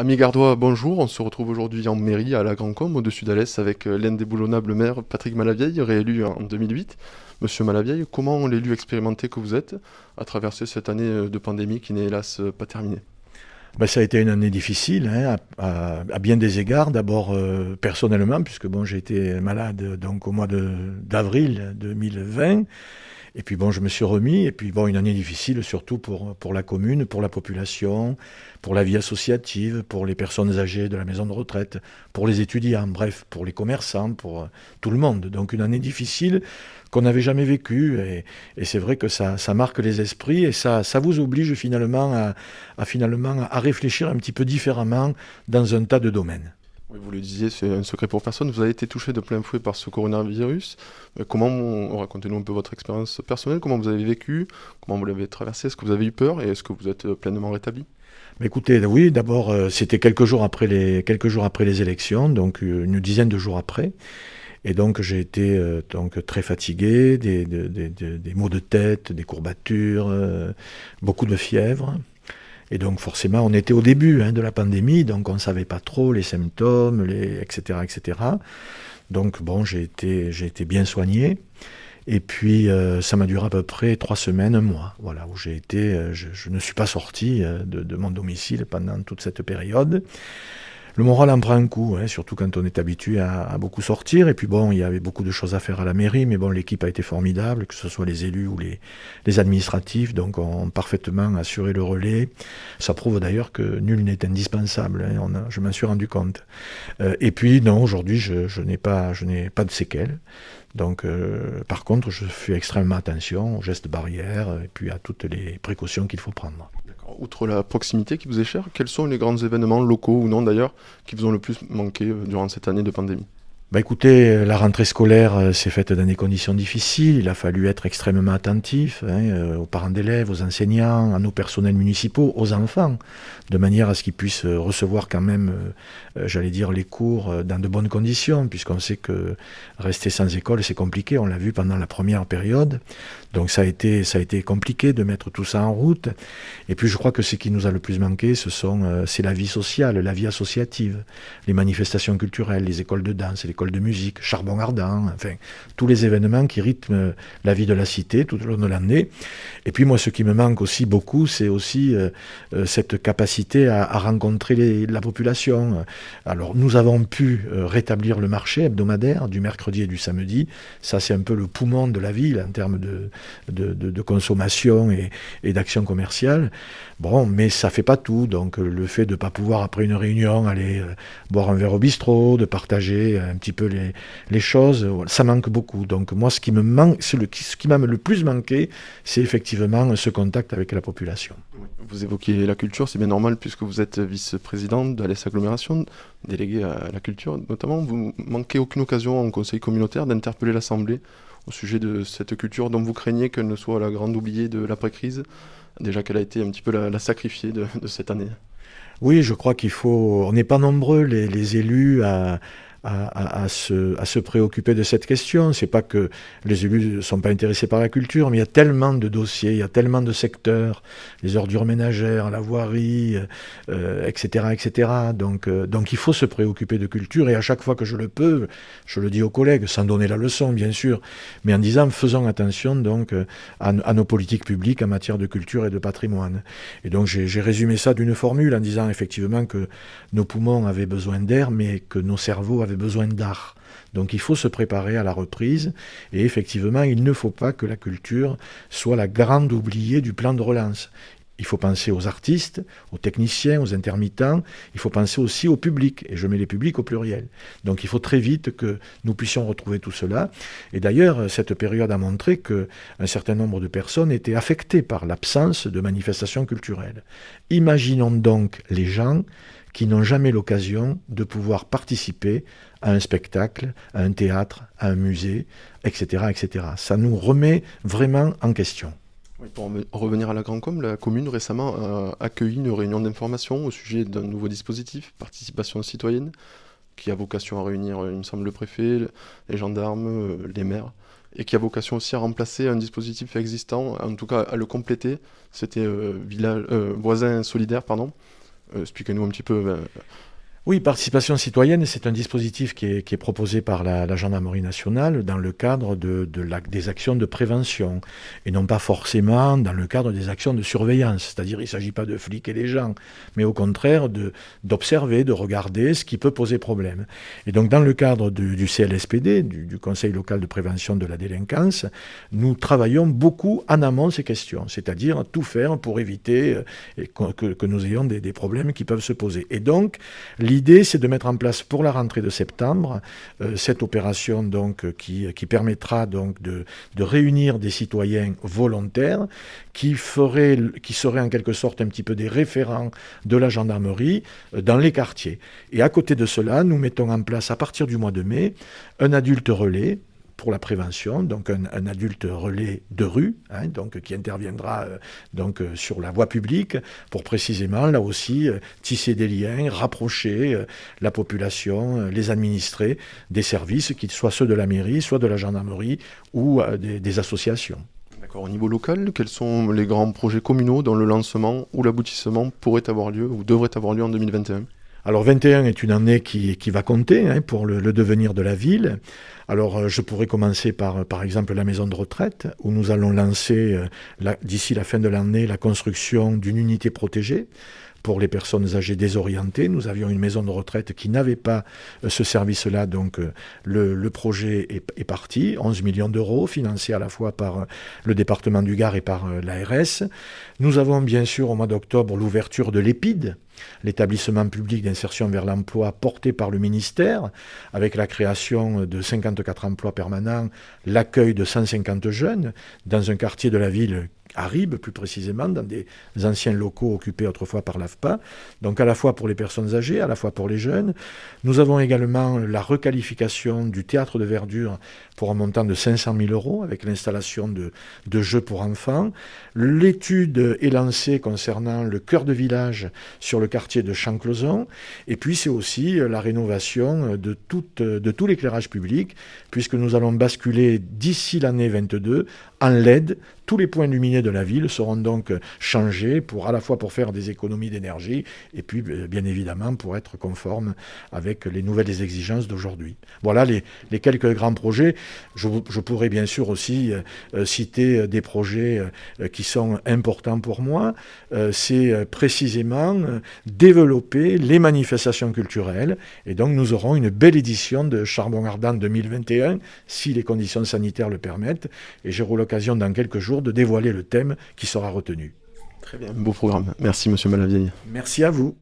Amis gardois, bonjour. On se retrouve aujourd'hui en mairie à la Grand-Combe, au-dessus d'Alès, avec l'indéboulonnable maire Patrick Malavieille, réélu en 2008. Monsieur Malavieille, comment l'élu expérimenté que vous êtes a traversé cette année de pandémie qui n'est hélas pas terminée? Ben, ça a été une année difficile, hein, à bien des égards. D'abord personnellement, puisque bon, j'ai été malade donc au mois d'avril 2020. Et puis bon, je me suis remis. Et puis bon, une année difficile surtout pour la commune, pour la population, pour la vie associative, pour les personnes âgées de la maison de retraite, pour les étudiants, bref, pour les commerçants, pour tout le monde. Donc une année difficile qu'on n'avait jamais vécue. Et c'est vrai que ça marque les esprits et ça vous oblige finalement à réfléchir un petit peu différemment dans un tas de domaines. Oui, vous le disiez, c'est un secret pour personne. Vous avez été touché de plein fouet par ce coronavirus. Racontez-nous un peu votre expérience personnelle, comment vous avez vécu, comment vous l'avez traversé, est-ce que vous avez eu peur et est-ce que vous êtes pleinement rétabli? Mais écoutez, oui, d'abord, c'était quelques jours après les élections, donc une dizaine de jours après. Et donc j'ai été donc très fatigué, des maux de tête, des courbatures, beaucoup de fièvre. Et donc forcément, on était au début de la pandémie, donc on ne savait pas trop les symptômes, etc., etc. Donc bon, j'ai été bien soigné. Et puis ça m'a duré à peu près 3 semaines, un mois, voilà, où j'ai été, je ne suis pas sorti de mon domicile pendant toute cette période. Le moral en prend un coup, hein, surtout quand on est habitué à beaucoup sortir. Et puis bon, il y avait beaucoup de choses à faire à la mairie, mais bon, l'équipe a été formidable, que ce soit les élus ou les administratifs, donc ont parfaitement assuré le relais. Ça prouve d'ailleurs que nul n'est indispensable, hein, je m'en suis rendu compte. Et puis non, aujourd'hui, je n'ai pas de séquelles. Donc, par contre, je fais extrêmement attention aux gestes barrières et puis à toutes les précautions qu'il faut prendre. D'accord. Outre la proximité qui vous est chère, quels sont les grands événements locaux ou non d'ailleurs qui vous ont le plus manqué durant cette année de pandémie? Bah écoutez, la rentrée scolaire s'est faite dans des conditions difficiles. Il a fallu être extrêmement attentif, aux parents d'élèves, aux enseignants, à nos personnels municipaux, aux enfants, de manière à ce qu'ils puissent recevoir quand même, j'allais dire, les cours dans de bonnes conditions, puisqu'on sait que rester sans école, c'est compliqué. On l'a vu pendant la première période. Donc ça a été compliqué de mettre tout ça en route. Et puis je crois que ce qui nous a le plus manqué, c'est la vie sociale, la vie associative, les manifestations culturelles, les écoles de danse, les écoles de musique, Charbon Ardent, enfin, tous les événements qui rythment la vie de la cité tout au long de l'année. Et puis moi, ce qui me manque aussi beaucoup, c'est aussi cette capacité à rencontrer la population. Alors, nous avons pu rétablir le marché hebdomadaire du mercredi et du samedi. Ça, c'est un peu le poumon de la ville en termes de consommation et d'action commerciale. Bon, mais ça fait pas tout. Donc, le fait de ne pas pouvoir, après une réunion, aller boire un verre au bistrot, de partager un petit peu les choses, ça manque beaucoup. Donc, moi, ce qui me manque, ce qui m'a le plus manqué, c'est effectivement ce contact avec la population. Oui. Vous évoquez la culture, c'est bien normal puisque vous êtes vice-président de l'Alès Agglomération, délégué à la culture notamment. Vous manquez aucune occasion en conseil communautaire d'interpeller l'Assemblée au sujet de cette culture dont vous craignez qu'elle ne soit la grande oubliée de l'après-crise, déjà qu'elle a été un petit peu la sacrifiée de cette année. Oui, je crois qu'il faut. On n'est pas nombreux, les élus, à se préoccuper de cette question. C'est pas que les élus ne sont pas intéressés par la culture, mais il y a tellement de dossiers, il y a tellement de secteurs, les ordures ménagères, la voirie, etc., etc. Donc il faut se préoccuper de culture et à chaque fois que je le peux, je le dis aux collègues, sans donner la leçon, bien sûr, mais en disant faisons attention donc à nos politiques publiques en matière de culture et de patrimoine. Et donc j'ai résumé ça d'une formule en disant effectivement que nos poumons avaient besoin d'air, mais que nos cerveaux avaient besoin d'art. Donc il faut se préparer à la reprise et effectivement, il ne faut pas que la culture soit la grande oubliée du plan de relance. Il faut penser aux artistes, aux techniciens, aux intermittents, il faut penser aussi au public, et je mets les publics au pluriel. Donc il faut très vite que nous puissions retrouver tout cela. Et d'ailleurs, cette période a montré qu'un certain nombre de personnes étaient affectées par l'absence de manifestations culturelles. Imaginons donc les gens qui n'ont jamais l'occasion de pouvoir participer à un spectacle, à un théâtre, à un musée, etc., etc. Ça nous remet vraiment en question. Oui, pour revenir à la Grand-Com, la commune récemment a accueilli une réunion d'information au sujet d'un nouveau dispositif, participation citoyenne, qui a vocation à réunir, il me semble, le préfet, les gendarmes, les maires, et qui a vocation aussi à remplacer un dispositif existant, en tout cas à le compléter. C'était voisin solidaire, pardon. Expliquez-nous un petit peu. Oui, participation citoyenne, c'est un dispositif qui est proposé par la Gendarmerie nationale dans le cadre des actions de prévention et non pas forcément dans le cadre des actions de surveillance. C'est-à-dire il ne s'agit pas de fliquer les gens, mais au contraire d'observer, de regarder ce qui peut poser problème. Et donc dans le cadre du CLSPD, du Conseil local de prévention de la délinquance, nous travaillons beaucoup en amont ces questions, c'est-à-dire tout faire pour éviter que nous ayons des problèmes qui peuvent se poser. Et donc, l'idée, c'est de mettre en place pour la rentrée de septembre cette opération donc, qui permettra donc, de réunir des citoyens volontaires qui seraient en quelque sorte un petit peu des référents de la gendarmerie dans les quartiers. Et à côté de cela, nous mettons en place à partir du mois de mai un adulte relais pour la prévention, donc un adulte relais de rue, donc qui interviendra sur la voie publique pour précisément, là aussi, tisser des liens, rapprocher la population, les administrés des services, qu'ils soient ceux de la mairie, soit de la gendarmerie ou des associations. D'accord. Au niveau local, quels sont les grands projets communaux dont le lancement ou l'aboutissement pourrait avoir lieu ou devrait avoir lieu en 2021 ? Alors 21 est une année qui va compter pour le devenir de la ville. Alors je pourrais commencer par exemple la maison de retraite, où nous allons lancer d'ici la fin de l'année la construction d'une unité protégée pour les personnes âgées désorientées. Nous avions une maison de retraite qui n'avait pas ce service-là, donc le projet est parti, 11 millions d'euros, financés à la fois par le département du Gard et par l'ARS. Nous avons bien sûr au mois d'octobre l'ouverture de l'EPID, l'établissement public d'insertion vers l'emploi porté par le ministère, avec la création de 54 emplois permanents, l'accueil de 150 jeunes dans un quartier de la ville, à Ribes plus précisément, dans des anciens locaux occupés autrefois par l'AFPA, donc à la fois pour les personnes âgées, à la fois pour les jeunes. Nous avons également la requalification du théâtre de verdure pour un montant de 500 000 euros, avec l'installation de jeux pour enfants. L'étude est lancée concernant le cœur de village sur le quartier de Champclauson, et puis c'est aussi la rénovation de tout l'éclairage public, puisque nous allons basculer d'ici l'année 22 en LED. Tous les points lumineux de la ville seront donc changés à la fois pour faire des économies d'énergie et puis bien évidemment pour être conformes avec les nouvelles exigences d'aujourd'hui. Voilà les quelques grands projets. Je pourrais bien sûr aussi citer des projets qui sont importants pour moi. C'est précisément développer les manifestations culturelles, et donc nous aurons une belle édition de Charbon Ardent 2021 si les conditions sanitaires le permettent, et j'aurai l'occasion dans quelques jours de dévoiler le thème qui sera retenu. Très bien, beau programme. Merci Monsieur Malavieille. Merci à vous.